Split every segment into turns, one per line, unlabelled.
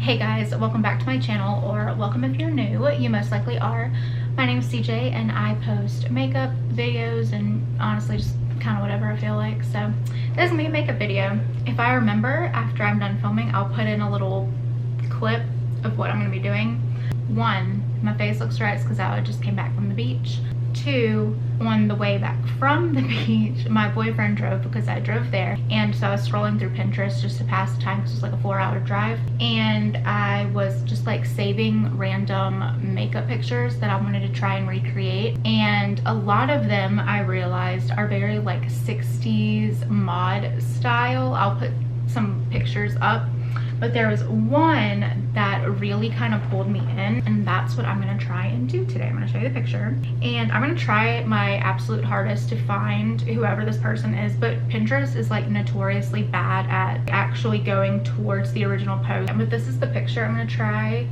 Hey guys, welcome back to my channel, or welcome if you're new. You most likely are. My name is CJ and I post makeup videos and honestly just kind of whatever I feel like. So this is gonna be a makeup video. If I remember after I'm done filming, I'll put in a little clip of what I'm gonna be doing. One, my face looks dry because I just came back from the beach. Two, on the way back from the beach, my boyfriend drove because I drove there, and so I was scrolling through Pinterest just to pass the time because it was like a 4-hour drive, and I was just like saving random makeup pictures that I wanted to try and recreate, and a lot of them I realized are very like 60s mod style. I'll put some pictures up, but there was one that really kind of pulled me in, and that's what I'm gonna try and do today. I'm gonna show you the picture, and I'm gonna try my absolute hardest to find whoever this person is, but Pinterest is like notoriously bad at actually going towards the original post. But this is the picture I'm gonna try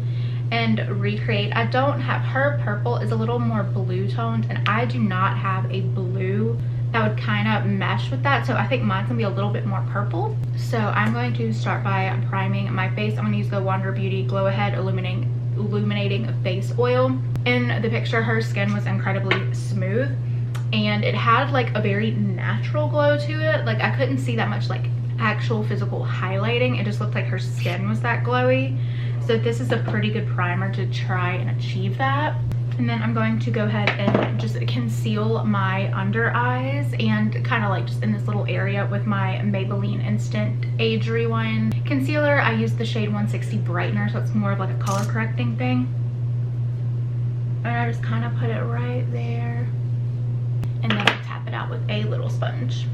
and recreate. I don't have, her purple is a little more blue toned, and I do not have a blue that would kind of mesh with that, so I think mine's gonna be a little bit more purple. So I'm going to start by priming my face. I'm gonna use the Wander Beauty Glow Ahead illuminating face oil. In the picture, her skin was incredibly smooth and it had like a very natural glow to it. Like I couldn't see that much like actual physical highlighting. It just looked like her skin was that glowy. So this is a pretty good primer to try and achieve that. And then I'm going to go ahead and just conceal my under eyes and kind of like just in this little area with my Maybelline Instant Age Rewind concealer. I use the shade 160 Brightener, so it's more of like a color correcting thing. And I just kind of put it right there. And then I tap it out with a little sponge.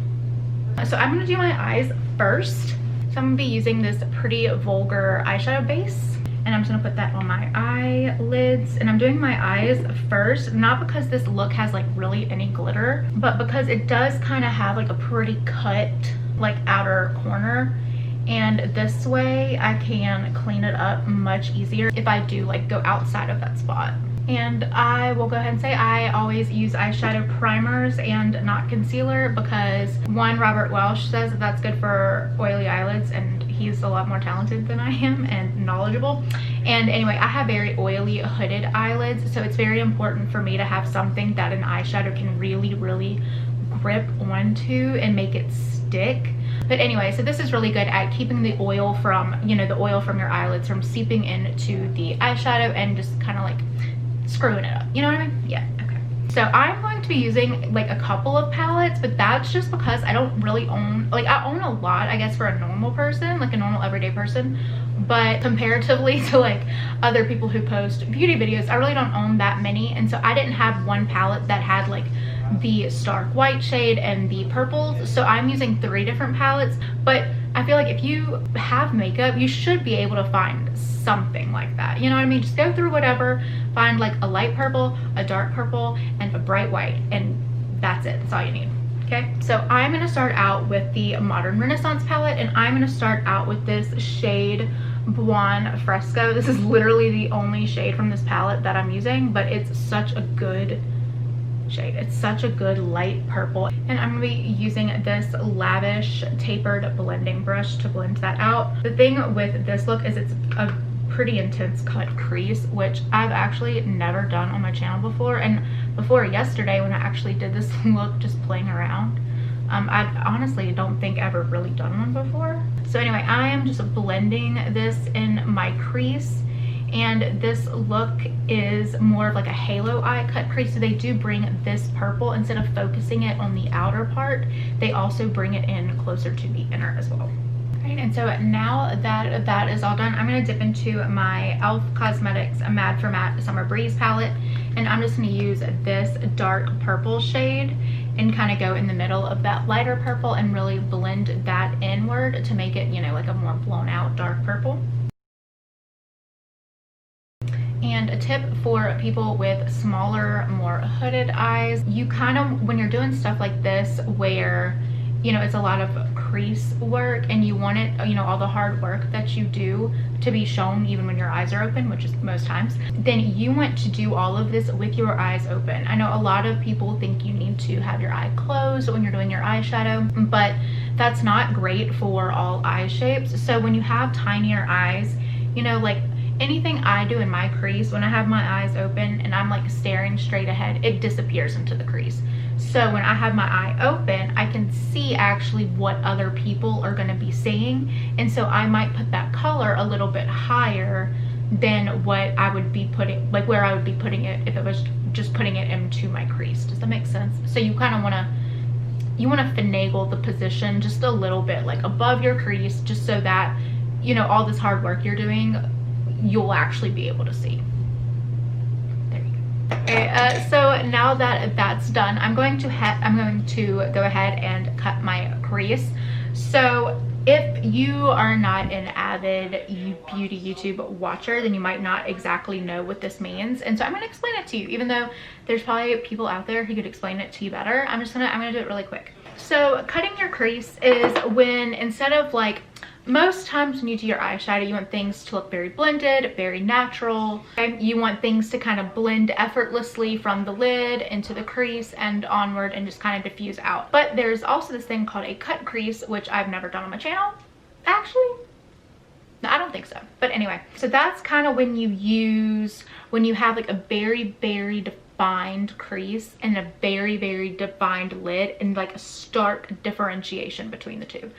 So I'm going to do my eyes first. So I'm going to be using this pretty vulgar eyeshadow base. And I'm just gonna put that on my eyelids, and I'm doing my eyes first, not because this look has like really any glitter, but because it does kind of have like a pretty cut like outer corner, and this way I can clean it up much easier if I do like go outside of that spot. And I will go ahead and say I always use eyeshadow primers and not concealer because one, Robert Welsh says that that's good for oily eyelids, and he's a lot more talented than I am and knowledgeable. And anyway, I have very oily hooded eyelids, so it's very important for me to have something that an eyeshadow can really grip onto and make it stick. But anyway, so this is really good at keeping the oil from, you know, the oil from your eyelids from seeping into the eyeshadow and just kind of like screwing it up, you know what I mean? Yeah, okay. So I'm going to be using like a couple of palettes, but that's just because I don't really own, like I own a lot I guess for a normal person, like a normal everyday person, but comparatively to like other people who post beauty videos, I really don't own that many. And so I didn't have one palette that had like the stark white shade and the purples, so I'm using 3 different palettes. But I feel like if you have makeup, you should be able to find something like that, you know what I mean? Just go through whatever, find like a light purple, a dark purple, and a bright white, and that's it. That's all you need. Okay, so I'm going to start out with the Modern Renaissance palette, and I'm going to start out with this shade Buon Fresco. This is literally the only shade from this palette that I'm using, but it's such a good shade. It's such a good light purple, and I'm gonna be using this Lavish tapered blending brush to blend that out. The thing with this look is it's a pretty intense cut crease, which I've actually never done on my channel before, and before yesterday when I actually did this look just playing around, I honestly don't think I've ever really done one before. So anyway, I am just blending this in my crease. And this look is more of like a halo eye cut crease, so they do bring this purple, instead of focusing it on the outer part, they also bring it in closer to the inner as well. Right, and so now that that is all done, I'm going to dip into my e.l.f. Cosmetics Mad for Matte Summer Breeze palette, and I'm just going to use this dark purple shade and kind of go in the middle of that lighter purple and really blend that inward to make it, you know, like a more blown out dark purple. And a tip for people with smaller, more hooded eyes, you kind of, when you're doing stuff like this where, you know, it's a lot of crease work and you want it, you know, all the hard work that you do to be shown even when your eyes are open, which is most times, then you want to do all of this with your eyes open. I know a lot of people think you need to have your eye closed when you're doing your eyeshadow, but that's not great for all eye shapes. So when you have tinier eyes, you know, like anything I do in my crease, when I have my eyes open and I'm like staring straight ahead, it disappears into the crease. So when I have my eye open, I can see actually what other people are going to be seeing, and so I might put that color a little bit higher than what I would be putting, like where I would be putting it if it was just putting it into my crease. Does that make sense? So you kind of want to finagle the position just a little bit, like above your crease, just so that, you know, all this hard work you're doing, you'll actually be able to see. There you go. Okay, so now that that's done, I'm going to go ahead and cut my crease. So if you are not an avid beauty YouTube watcher, then you might not exactly know what this means, and so I'm going to explain it to you, even though there's probably people out there who could explain it to you better. I'm gonna do it really quick. So cutting your crease is when, instead of like, most times when you do your eyeshadow, you want things to look very blended, very natural. Okay? You want things to kind of blend effortlessly from the lid into the crease and onward and just kind of diffuse out. But there's also this thing called a cut crease, which I've never done on my channel. Actually, no, I don't think so. But anyway, so that's kind of when you have like a very, very defined crease and a very, very defined lid, and like a stark differentiation between the two.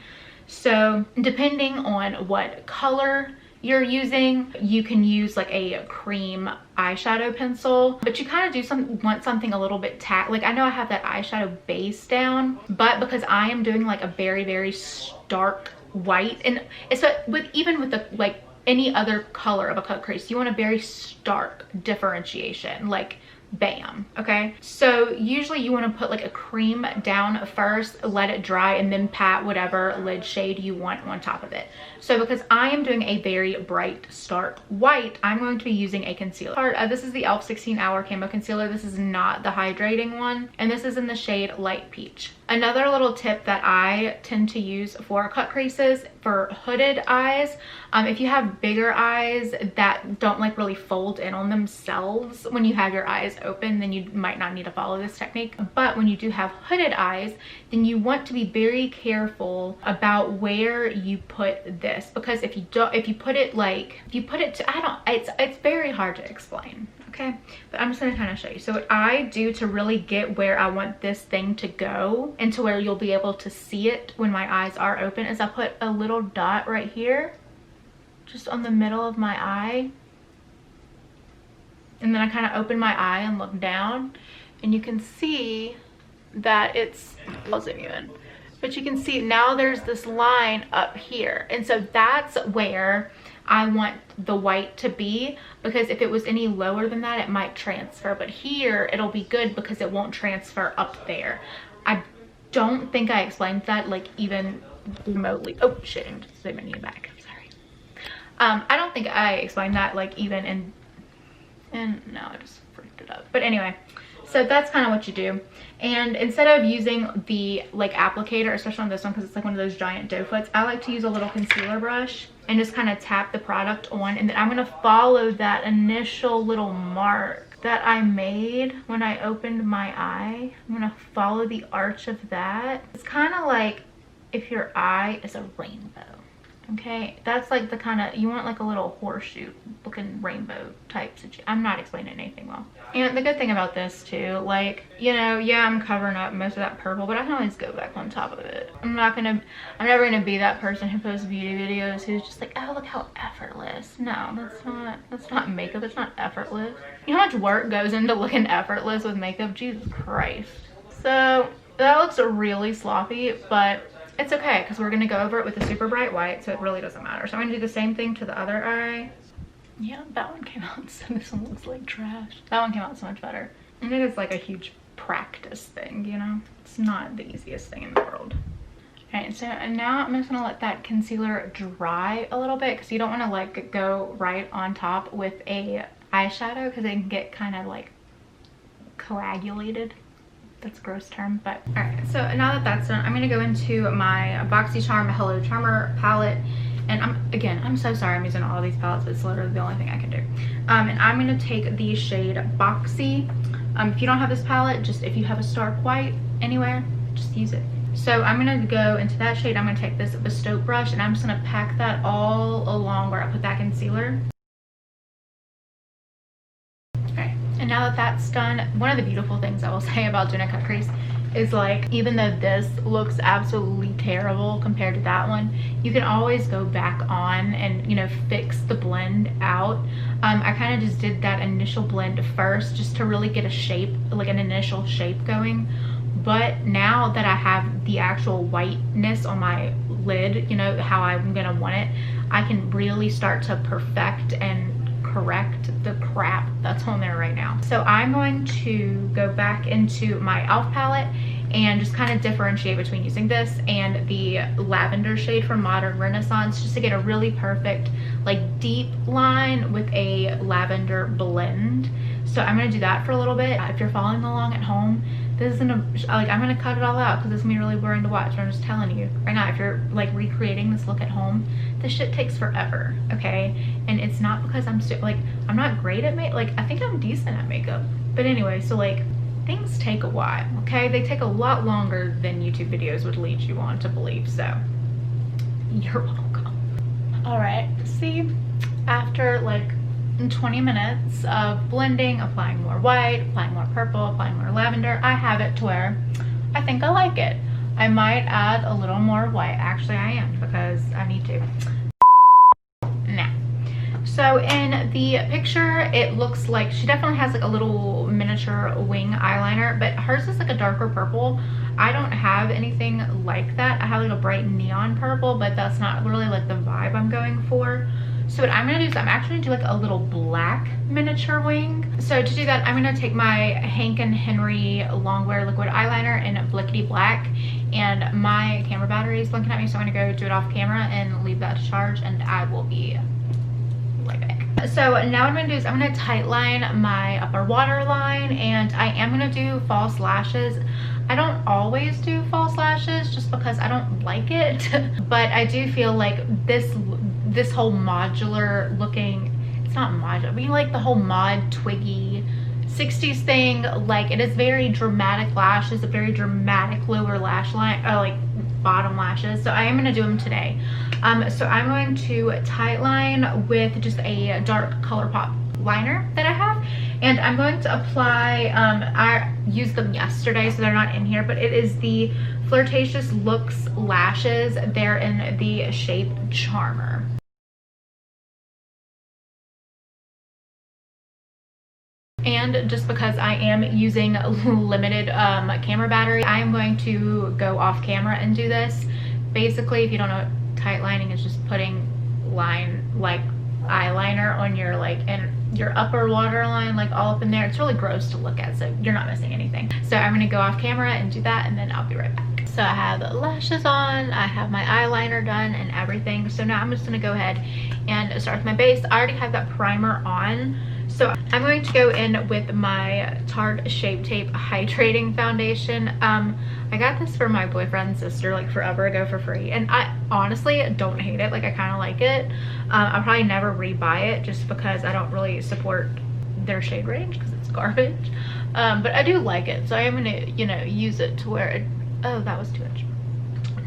So depending on what color you're using, you can use like a cream eyeshadow pencil, but you kind of want something a little bit like, I know I have that eyeshadow base down, but because I am doing like a very, very stark white, and it's even with the like any other color of a cut crease, you want a very stark differentiation, like bam. Okay, so usually you want to put like a cream down first, let it dry, and then pat whatever lid shade you want on top of it. So because I am doing a very bright stark white, I'm going to be using a concealer. This is the e.l.f. 16-Hour Camo Concealer. This is not the hydrating one, and this is in the shade Light Peach. Another little tip that I tend to use for cut creases for hooded eyes, if you have bigger eyes that don't like really fold in on themselves when you have your eyes open, then you might not need to follow this technique. But when you do have hooded eyes, then you want to be very careful about where you put this, because if you put it to, it's very hard to explain. Okay, but I'm just gonna kind of show you. So what I do to really get where I want this thing to go and to where you'll be able to see it when my eyes are open is I put a little dot right here, just on the middle of my eye. And then I kind of open my eye and look down, and you can see that I'll zoom you in. But you can see now there's this line up here. And so that's where I want the white to be, because if it was any lower than that, it might transfer. But here it'll be good because it won't transfer up there. I don't think I explained that like even remotely. Oh shit, I'm just zooming you back. I'm sorry. I don't think I explained that like even in no, I just freaked it up. But anyway, so that's kind of what you do. And instead of using the like applicator, especially on this one because it's like one of those giant doe foots, I like to use a little concealer brush and just kind of tap the product on, and then I'm going to follow that initial little mark that I made when I opened my eye. I'm going to follow the arch of that. It's kind of like if your eye is a rainbow. Okay, that's like the kind of, you want like a little horseshoe looking rainbow type situation. I'm not explaining anything well. And the good thing about this too, like, you know, yeah, I'm covering up most of that purple, but I can always go back on top of it. I'm never gonna be that person who posts beauty videos who's just like, oh, look how effortless. No, that's not makeup. It's not effortless. You know how much work goes into looking effortless with makeup? Jesus Christ. So that looks really sloppy, but it's okay because we're going to go over it with a super bright white, so it really doesn't matter. So I'm going to do the same thing to the other eye. Yeah, that one came out, so this one looks like trash. That one came out so much better. I think it's like a huge practice thing, you know? It's not the easiest thing in the world. Alright, so now I'm just going to let that concealer dry a little bit because you don't want to like go right on top with a eyeshadow because it can get kind of like coagulated. That's a gross term, but all right. So now that that's done, I'm gonna go into my BoxyCharm Hello Charmer palette, and I'm so sorry I'm using all of these palettes, but it's literally the only thing I can do. And I'm gonna take the shade Boxy. If you don't have this palette, just if you have a stark white anywhere, just use it. So I'm gonna go into that shade. I'm gonna take this Bespoke brush and I'm just gonna pack that all along where I put that concealer. Okay, and now that that's done, one of the beautiful things I will say about doing a cut crease is, like, even though this looks absolutely terrible compared to that one, you can always go back on and, you know, fix the blend out. I kind of just did that initial blend first just to really get a shape, like an initial shape going. But now that I have the actual whiteness on my lid, you know, how I'm gonna want it, I can really start to perfect and correct the crap that's on there right now. So I'm going to go back into my e.l.f. palette and just kind of differentiate between using this and the lavender shade from Modern Renaissance, just to get a really perfect, like, deep line with a lavender blend. So I'm gonna do that for a little bit. If you're following along at home, this isn't a, like, I'm gonna cut it all out because it's gonna be really boring to watch. I'm just telling you right now, if you're like recreating this look at home, this shit takes forever, okay? And it's not because I'm like, I'm not great at like, I think I'm decent at makeup, but anyway, so like, things take a while, okay? They take a lot longer than YouTube videos would lead you on to believe, so you're welcome. All right, see, after like 20 minutes of blending, applying more white, applying more purple, applying more lavender, I have it to where I think I like it. I might add a little more white. Actually, I am, because I need to. Now, so in the picture, it looks like she definitely has like a little miniature wing eyeliner, but hers is like a darker purple. I don't have anything like that. I have like a bright neon purple, but that's not really like the vibe I'm going for. So what I'm gonna do is I'm actually gonna do like a little black miniature wing. So to do that, I'm gonna take my Hank & Henry Longwear liquid eyeliner in Blickety Black, and my camera battery is blinking at me, so I'm gonna go do it off camera and leave that to charge, and I will be right back. So now what I'm gonna do is I'm gonna tightline my upper waterline, and I am gonna do false lashes. I don't always do false lashes just because I don't like it, but I do feel like this whole modular looking, it's not modular, I mean like the whole mod Twiggy 60s thing, like, it is very dramatic lashes, a very dramatic lower lash line, like bottom lashes. So I am going to do them today. So I'm going to tightline with just a dark Colourpop liner that I have, and I'm going to apply, I used them yesterday so they're not in here, but it is the Flirtatious Looks lashes. They're in the shape Charmer. And just because I am using limited camera battery, I am going to go off camera and do this. Basically, if you don't know what tight lining is, just putting eyeliner on your your upper waterline, like all up in there. It's really gross to look at, so you're not missing anything. So I'm gonna go off camera and do that, and then I'll be right back. So I have lashes on, I have my eyeliner done and everything. So now I'm just gonna go ahead and start with my base. I already have that primer on. So I'm going to go in with my Tarte Shape Tape Hydrating Foundation. I got this for my boyfriend's sister like forever ago for free, and I honestly don't hate it. Like, I kind of like it. I'll probably never rebuy it just because I don't really support their shade range because it's garbage. But I do like it, so I am gonna, you know, use it to where it, oh, that was too much,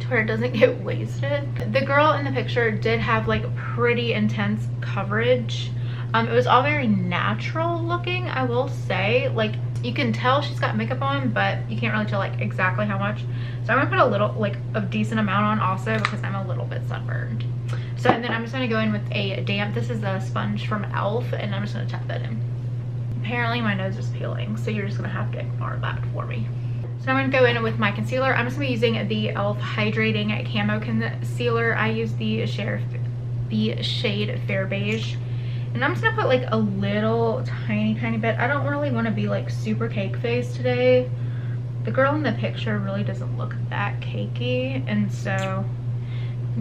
to where it doesn't get wasted. The girl in the picture did have like pretty intense coverage. It was all very natural looking, I will say. Like, you can tell she's got makeup on, but you can't really tell like exactly how much. So I'm gonna put a little, like a decent amount on also because I'm a little bit sunburned. So, and then I'm just gonna go in with a damp, this is a sponge from e.l.f. and I'm just gonna tap that in. Apparently my nose is peeling, so you're just gonna have to ignore that for me. So I'm gonna go in with my concealer. I'm just gonna be using the e.l.f. Hydrating Camo Concealer. I use the shade Fair Beige. And I'm just gonna put like a little tiny bit. I don't really want to be like super cake face today. The girl in the picture really doesn't look that cakey, and so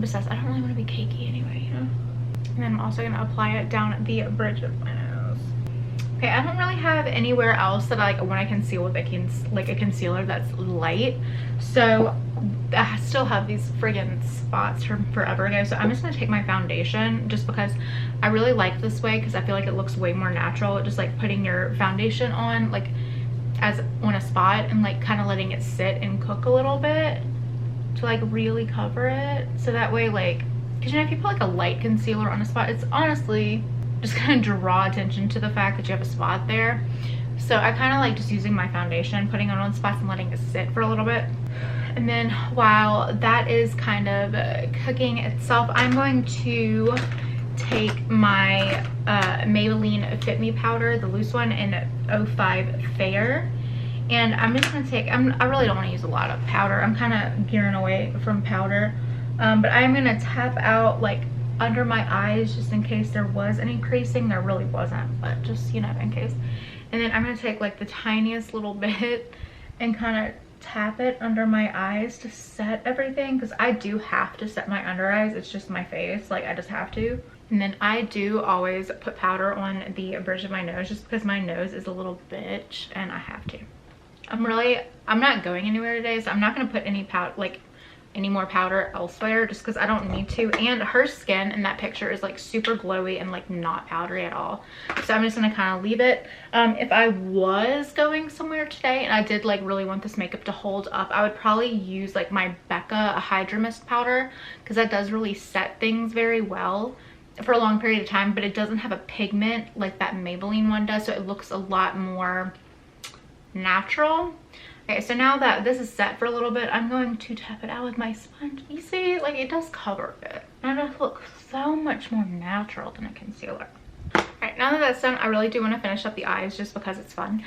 besides, I don't really want to be cakey anyway, you know. And then I'm also gonna apply it down the bridge of my nose. Okay, I don't really have anywhere else that I like when I conceal with a concealer that's light. So I still have these friggin' spots from forever ago, so I'm just gonna take my foundation just because I really like this way, because I feel like it looks way more natural, just like putting your foundation on like as on a spot and like kind of letting it sit and cook a little bit. to like really cover it. So that way, like, because you know, if you put like a light concealer on a spot, it's honestly just gonna draw attention to the fact that you have a spot there. So I kind of like just using my foundation, putting it on spots and letting it sit for a little bit. And then while that is kind of cooking itself, I'm going to take my Maybelline Fit Me powder, the loose one in 05 Fair. And I'm just going to take, I really don't want to use a lot of powder. I'm kind of gearing away from powder. But I'm going to tap out like under my eyes just in case there was any creasing. There really wasn't, but just, you know, in case. And then I'm going to take like the tiniest little bit and kind of tap it under my eyes to set everything, because I do have to set my under eyes. It's just my face, like I just have to. And then I do always put powder on the bridge of my nose just because my nose is a little bitch and I have to. I'm not going anywhere today, so I'm not going to put any powder, like any more powder elsewhere, just because I don't need to. And her skin in that picture is like super glowy and like not powdery at all, so I'm just gonna kind of leave it. If I was going somewhere today and I did like really want this makeup to hold up, I would probably use like my Becca Hydra Mist powder, because that does really set things very well for a long period of time, but it doesn't have a pigment like that Maybelline one does, so it looks a lot more natural. Okay, so now that this is set for a little bit, I'm going to tap it out with my sponge. You see, like it does cover it. And it does look so much more natural than a concealer. Alright, now that that's done, I really do want to finish up the eyes just because it's fun.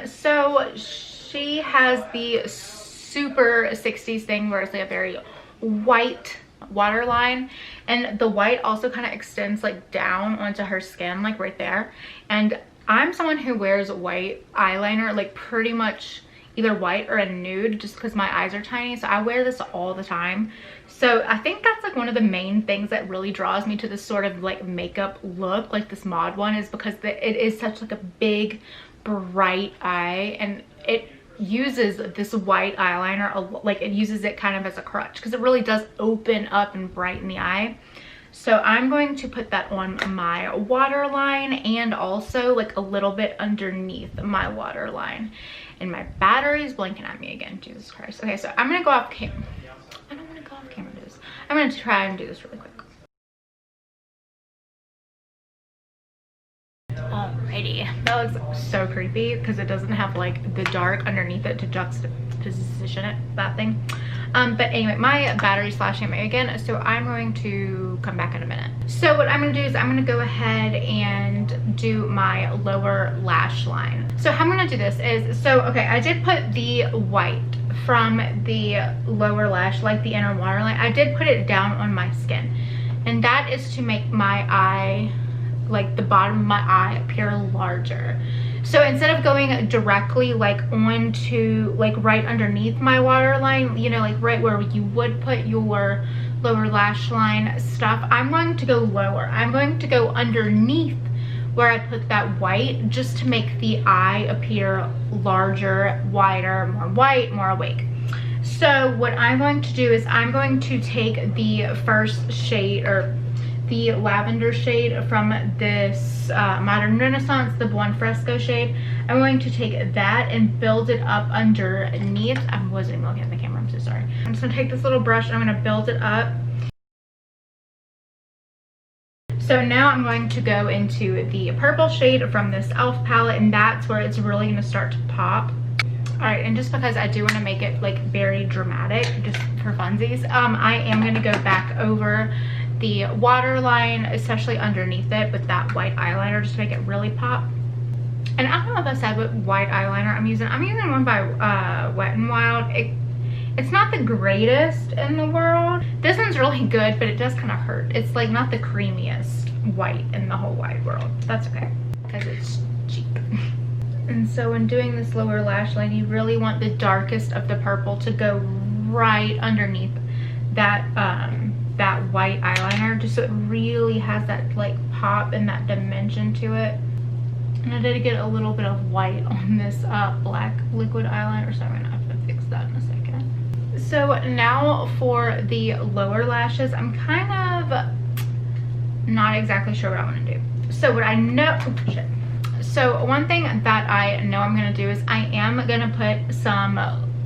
So she has the super 60s thing where it's like a very white waterline, and the white also kind of extends like down onto her skin, like right there. And I'm someone who wears white eyeliner, like pretty much either white or a nude, just because my eyes are tiny, so I wear this all the time. So I think that's like one of the main things that really draws me to this sort of like makeup look, like this mod one, is because it is such like a big bright eye, and it uses this white eyeliner, like it uses it kind of as a crutch, because it really does open up and brighten the eye. So I'm going to put that on my waterline and also like a little bit underneath my waterline. And my battery is blinking at me again, Jesus Christ. Okay, so I'm gonna go off camera. I don't wanna go off camera and do this. I'm gonna try and do this really quick. Alrighty, that looks so creepy because it doesn't have like the dark underneath it to juxtaposition it, that thing. But anyway, my battery's flashing at me again, so I'm going to come back in a minute. So what I'm gonna do is I'm gonna go ahead and do my lower lash line. So how I'm gonna do this is, so okay, I did put the white from the lower lash, like the inner waterline, I did put it down on my skin, and that is to make my eye, like the bottom of my eye, appear larger. So instead of going directly like onto, like right underneath my waterline, you know, like right where you would put your lower lash line stuff, I'm going to go lower. I'm going to go underneath where I put that white, just to make the eye appear larger, wider, more white, more awake. So what I'm going to do is I'm going to take the first shade, or the lavender shade from this Modern Renaissance, the Buon Fresco shade. I'm going to take that and build it up underneath. I wasn't even looking at the camera, I'm so sorry. I'm just gonna take this little brush and I'm gonna build it up. So now I'm going to go into the purple shade from this e.l.f. palette, and that's where it's really gonna start to pop. All right, and just because I do want to make it like very dramatic, just for funsies, I am going to go back over the waterline, especially underneath it, with that white eyeliner, just to make it really pop. And I don't know if I said what white eyeliner I'm using. I'm using one by Wet n Wild. It's not the greatest in the world. This one's really good, but it does kind of hurt. It's like not the creamiest white in the whole wide world. That's okay, because it's cheap. And so when doing this lower lash line, you really want the darkest of the purple to go right underneath that that white eyeliner, just so it really has that like pop and that dimension to it. And I did get a little bit of white on this black liquid eyeliner, so I'm gonna have to fix that in a second. So now for the lower lashes, I'm kind of not exactly sure what I want to do. So what I know, oh shit. So one thing that I know I'm gonna do is I am gonna put some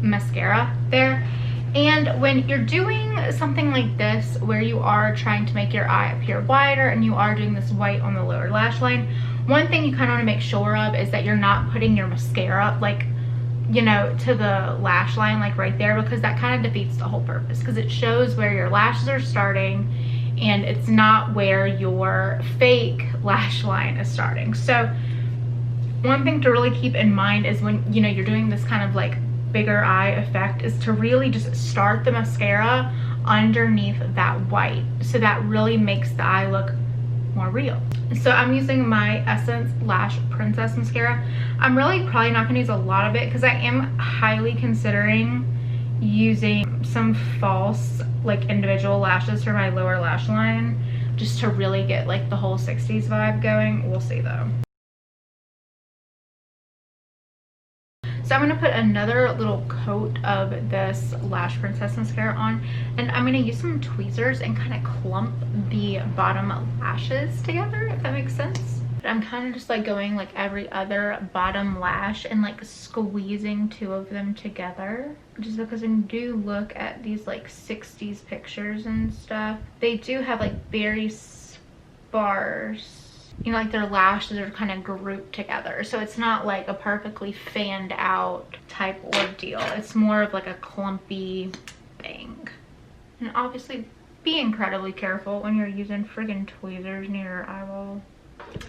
mascara there, And when you're doing something like this, where you are trying to make your eye appear wider and you are doing this white on the lower lash line, one thing you kind of want to make sure of is that you're not putting your mascara, like, you know, to the lash line, like right there, because that kind of defeats the whole purpose, because it shows where your lashes are starting and it's not where your fake lash line is starting. So one thing to really keep in mind is when, you know, you're doing this kind of like bigger eye effect, is to really just start the mascara underneath that white, so that really makes the eye look more real. So I'm using my Essence Lash Princess mascara. I'm really probably not going to use a lot of it because I am highly considering using some false like individual lashes for my lower lash line, just to really get like the whole 60s vibe going. We'll see though. So I'm going to put another little coat of this Lash Princess mascara on, and I'm going to use some tweezers and kind of clump the bottom lashes together, if that makes sense. But I'm kind of just like going like every other bottom lash and like squeezing two of them together, just because when you do look at these like 60s pictures and stuff, they do have like very sparse, you know, like their lashes are kind of grouped together, so it's not like a perfectly fanned out type ordeal. It's more of like a clumpy thing. And obviously be incredibly careful when you're using friggin' tweezers near your eyeball.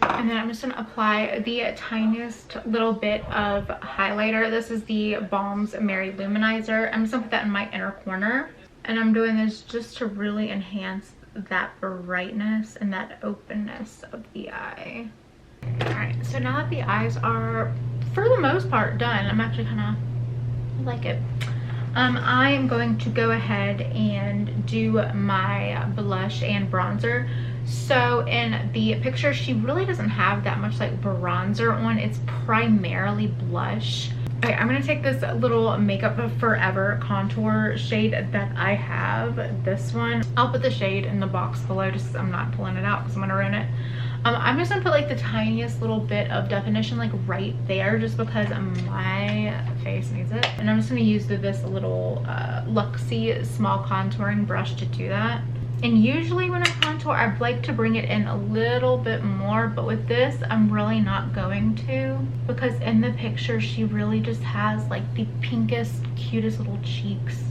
And then I'm just gonna apply the tiniest little bit of highlighter. This is the Balm's Mary Luminizer. I'm just gonna put that in my inner corner, and I'm doing this just to really enhance that brightness and that openness of the eye. All right, so now that the eyes are for the most part done, I'm actually kind of like it. I am going to go ahead and do my blush and bronzer. So in the picture, she really doesn't have that much like bronzer on. It's primarily blush. Okay, I'm gonna take this little Makeup Forever contour shade that I have, this one. I'll put the shade in the box below, just I'm not pulling it out because I'm gonna ruin it. I'm just gonna put like the tiniest little bit of definition like right there, just because my face needs it. And I'm just gonna use this little Luxie small contouring brush to do that. And usually when I contour, I'd like to bring it in a little bit more, but with this, I'm really not going to, because in the picture, she really just has like the pinkest, cutest little cheeks.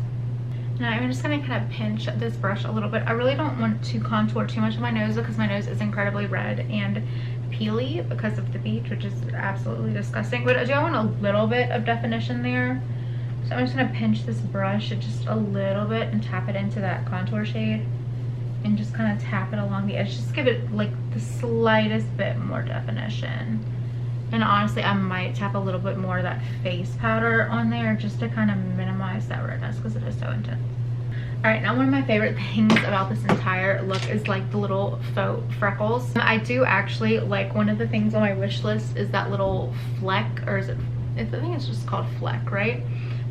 Now I'm just gonna kind of pinch this brush a little bit. I really don't want to contour too much of my nose because my nose is incredibly red and peely because of the beach, which is absolutely disgusting. But I do want a little bit of definition there. So I'm just gonna pinch this brush just a little bit and tap it into that contour shade. And just kind of tap it along the edge, just give it like the slightest bit more definition. And honestly, I might tap a little bit more of that face powder on there just to kind of minimize that redness because it is so intense. All right, now one of my favorite things about this entire look is like the little faux freckles. I do actually like, one of the things on my wish list is that little fleck, or is it, I think it's just called fleck, right?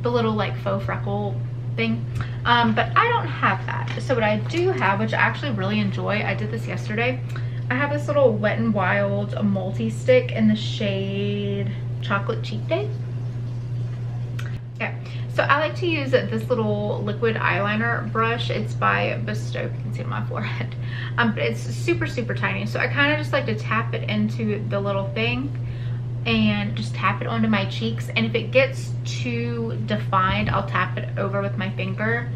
The little like faux freckle thing. But I don't have that. So what I do have, which I actually really enjoy, I did this yesterday, I have this little Wet n Wild multi-stick in the shade Chocolate Cheat Day. Okay, so I like to use this little liquid eyeliner brush. It's by Bestow, you can see it on my forehead. But it's super, super tiny. So I kind of just like to tap it into the little thing and just tap it onto my cheeks, and if it gets too defined, I'll tap it over with my finger.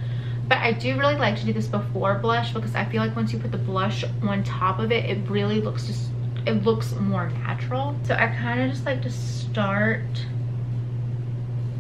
But I do really like to do this before blush, because I feel like once you put the blush on top of it, it really looks just, it looks more natural. So I kind of just like to start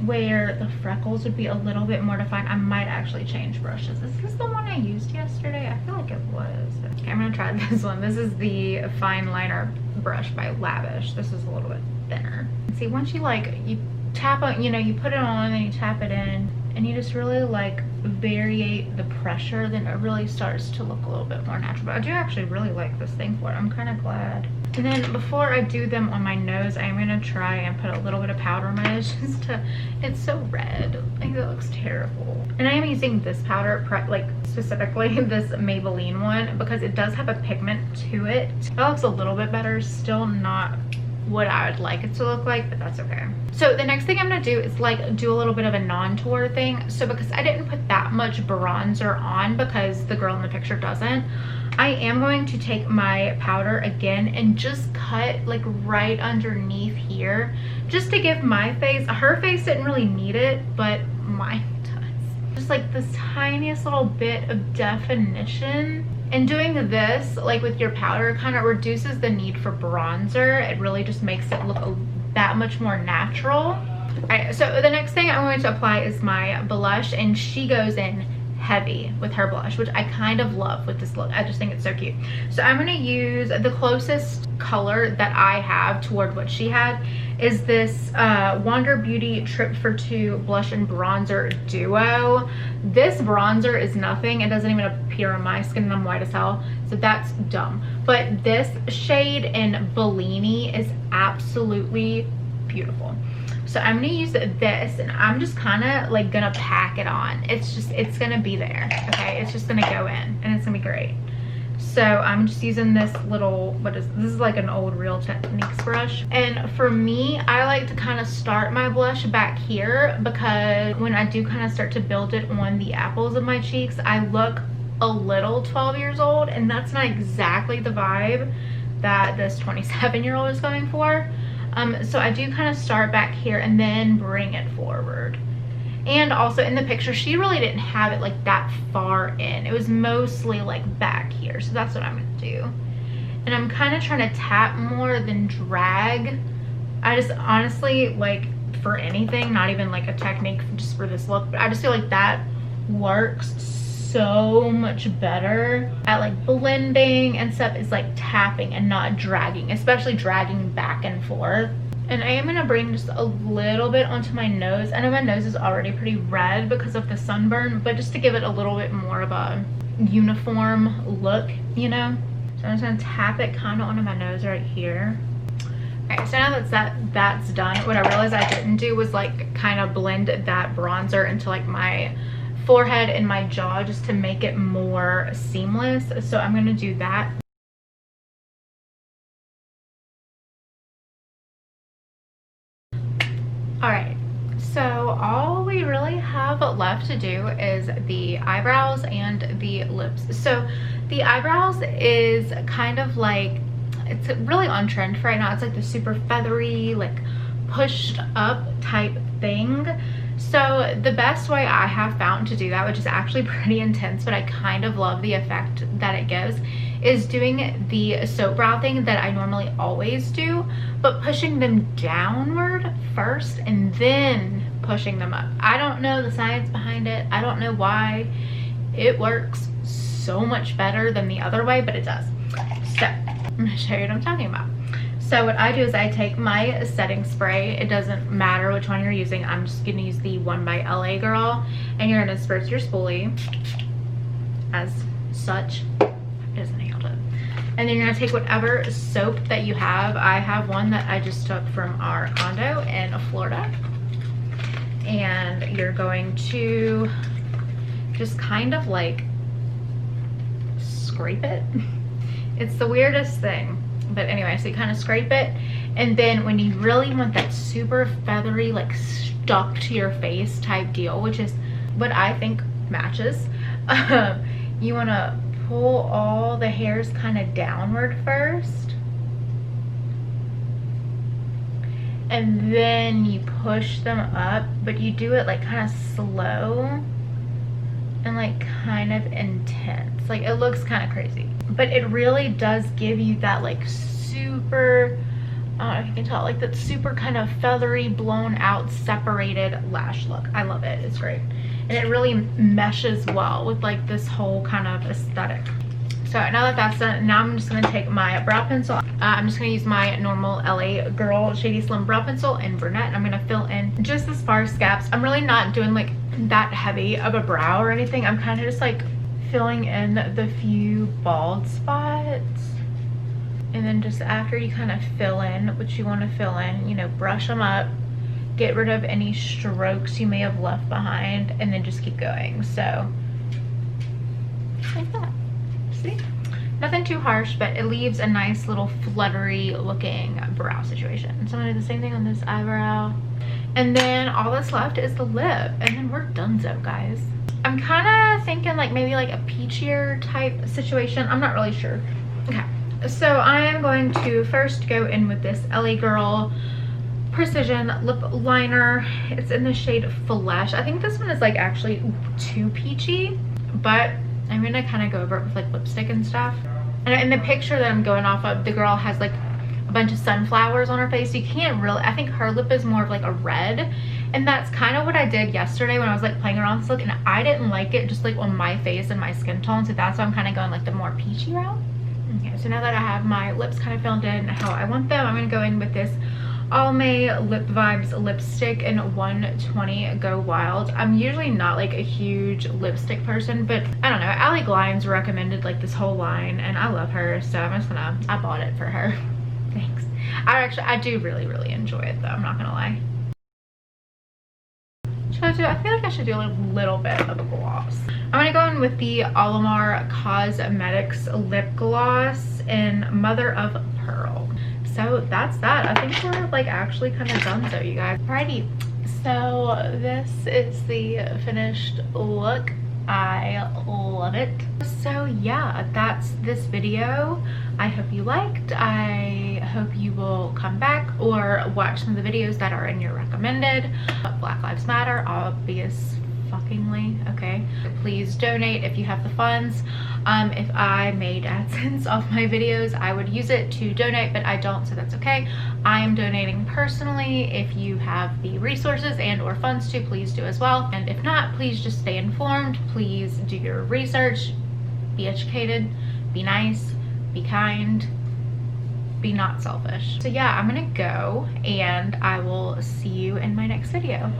where the freckles would be a little bit more defined. I might actually change brushes. Is this the one I used yesterday? I feel like it was. Okay, I'm gonna try this one. This is the Fine Liner brush by Lavish. This is a little bit thinner. See, once you like, you tap on, you know, you put it on and you tap it in, and you just really like variate the pressure, then it really starts to look a little bit more natural. But I do actually really like this thing for it. I'm kind of glad. And then before I do them on my nose, I'm gonna try and put a little bit of powder on my nose just to, it's so red, like it looks terrible. And I am using this powder, like specifically this Maybelline one, because it does have a pigment to it. That looks a little bit better, still not what I would like it to look like, but that's okay. So the next thing I'm gonna do is like do a little bit of a non-tour thing. So because I didn't put that much bronzer on, because the girl in the picture doesn't, I am going to take my powder again and just cut like right underneath here, just to give my face, her face didn't really need it, but mine does, just like this tiniest little bit of definition. And doing this like with your powder kind of reduces the need for bronzer. It really just makes it look that much more natural. Alright, so the next thing I'm going to apply is my blush, and she goes in heavy with her blush, which I kind of love with this look. I just think it's so cute. So I'm going to use the closest color that I have toward what she had is this Wander Beauty Trip for Two blush and bronzer duo. This bronzer is nothing. It doesn't even appear on my skin and I'm white as hell, so that's dumb. But this shade in Bellini is absolutely beautiful. So I'm gonna use this, and I'm just kind of like gonna pack it on. It's gonna be there, okay? It's just gonna go in, and it's gonna be great. So I'm just using this little, this is like an old Real Techniques brush. And for me, I like to kind of start my blush back here, because when I do kind of start to build it on the apples of my cheeks, I look a little 12 years old, and that's not exactly the vibe that this 27-year-old is going for. So I do kind of start back here and then bring it forward. And also in the picture, she really didn't have it like that far in. It was mostly like back here. So that's what I'm going to do. And I'm kind of trying to tap more than drag. I just honestly, like, for anything, not even like a technique just for this look, but I just feel like that works so much better at like blending and stuff. Is like tapping and not dragging, especially dragging back and forth. And I am going to bring just a little bit onto my nose. I know my nose is already pretty red because of the sunburn, but just to give it a little bit more of a uniform look, you know. So I'm just going to tap it kind of onto my nose right here. Alright, so now that's done, what I realized I didn't do was like kind of blend that bronzer into like my forehead and my jaw, just to make it more seamless. So I'm going to do that. Alright, so all we really have left to do is the eyebrows and the lips. So the eyebrows is kind of like, it's really on trend for right now. It's like the super feathery, like pushed up type thing. So the best way I have found to do that, which is actually pretty intense, but I kind of love the effect that it gives, is doing the soap brow thing that I normally always do, but pushing them downward first and then pushing them up. I don't know the science behind it. I don't know why it works so much better than the other way, but it does. So I'm gonna show you what I'm talking about. So what I do is I take my setting spray. It doesn't matter which one you're using. I'm just gonna use the one by LA Girl, and you're gonna spritz your spoolie as such. It doesn't handle it. And then you're gonna take whatever soap that you have. I have one that I just took from our condo in Florida, and you're going to just kind of like scrape it. It's the weirdest thing. But anyway, so you kind of scrape it, and then when you really want that super feathery, like stuck to your face type deal, which is what I think matches, you want to pull all the hairs kind of downward first, and then you push them up, but you do it like kind of slow and like kind of intense. Like, it looks kind of crazy, but it really does give you that like super, I don't know if you can tell, like that super kind of feathery, blown out, separated lash look. I love it. It's great, and it really meshes well with like this whole kind of aesthetic. So now that that's done, now I'm just going to take my brow pencil. I'm just going to use my normal LA Girl Shady Slim brow pencil in brunette, and I'm going to fill in just as far as gaps. I'm really not doing like that heavy of a brow or anything. I'm kind of just like filling in the few bald spots, and then just after you kind of fill in what you want to fill in, you know, brush them up, get rid of any strokes you may have left behind, and then just keep going. So like that. See? Nothing too harsh, but it leaves a nice little fluttery looking brow situation. So I'm gonna do the same thing on this eyebrow. And then all that's left is the lip, and then we're donezo, guys. I'm kind of thinking like maybe like a peachier type situation. I'm not really sure. Okay, so I am going to first go in with this LA Girl Precision lip liner. It's in the shade Flesh. I think this one is like actually too peachy, but I'm gonna kind of go over it with like lipstick and stuff. And in the picture that I'm going off of, the girl has like a bunch of sunflowers on her face. You can't really, I think her lip is more of like a red, and that's kind of what I did yesterday when I was like playing around with this look, and I didn't like it just like on my face and my skin tone, so that's why I'm kind of going like the more peachy route. Okay, so now that I have my lips kind of filled in how I want them, I'm gonna go in with this Alamar Lip Vibes lipstick in 120 Go Wild. I'm usually not like a huge lipstick person, but I don't know, Allie Glines recommended like this whole line and I love her, so I'm just gonna, I bought it for her. Thanks. I do really enjoy it though, I'm not gonna lie. I feel like I should do a little bit of a gloss. I'm gonna go in with the Alamar Cosmetics lip gloss in Mother of Pearl. So that's that. I think we're like actually kind of done, so you guys. Alrighty, so this is the finished look. I love it. So yeah, that's this video. I hope you liked. I hope you will come back or watch some of the videos that are in your recommended. Black Lives Matter, obvious fuckingly, okay? Please donate if you have the funds. If I made AdSense off my videos, I would use it to donate, but I don't, so that's okay. I am donating personally. If you have the resources and or funds to, please do as well. And if not, please just stay informed. Please do your research, be educated, be nice, be kind, be not selfish. So yeah, I'm gonna go and I will see you in my next video.